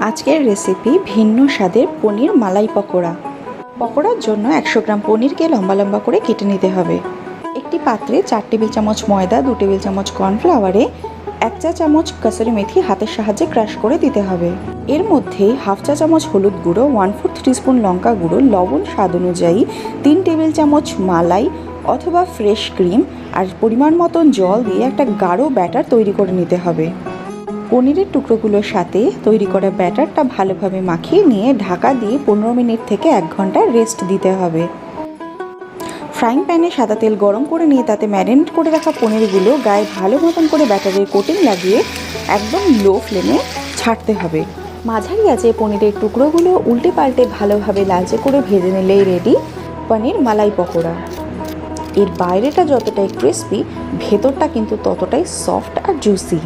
আজকের রেসিপি ভিন্ন স্বাদের পনির মালাই পকোড়া। পকোড়ার জন্য 100 গ্রাম পনিরকে লম্বা লম্বা করে কেটে নিতে হবে। একটি পাত্রে 4 টেবিল চামচ ময়দা, 2 টেবিল চামচ কর্নফ্লাওয়ারে 1 চা চামচ কসুরি মেথি হাতের সাহায্যে ক্রাশ করে দিতে হবে। এর মধ্যে হাফ চা চামচ হলুদ গুঁড়ো, 1/4 টিস্পুন লঙ্কা গুঁড়ো, লবণ স্বাদ অনুযায়ী, 3 টেবিল চামচ মালাই অথবা ফ্রেশ ক্রিম আর পরিমাণ মতন জল দিয়ে একটা গাঢ় ব্যাটার তৈরি করে নিতে হবে। পনিরের টুকরোগুলোর সাথে তৈরি করা ব্যাটারটা ভালোভাবে মাখিয়ে নিয়ে ঢাকা দিয়ে 15 মিনিট থেকে 1 ঘন্টা রেস্ট দিতে হবে। ফ্রাইং প্যানে সাদা তেল গরম করে নিয়ে তাতে ম্যারিনেট করে রাখা পনিরগুলো গায়ে ভালো মতন করে ব্যাটারের কোটিং লাগিয়ে একদম লো ফ্লেমে ছাড়তে হবে। মাঝারি আঁচে পনিরের টুকরোগুলো উল্টে পাল্টে ভালোভাবে লালচে করে ভেজে নিলেই রেডি পনির মালাই পকোড়া। এর বাইরেটা যতটাই ক্রিস্পি, ভেতরটা কিন্তু ততটাই সফট আর জুসি।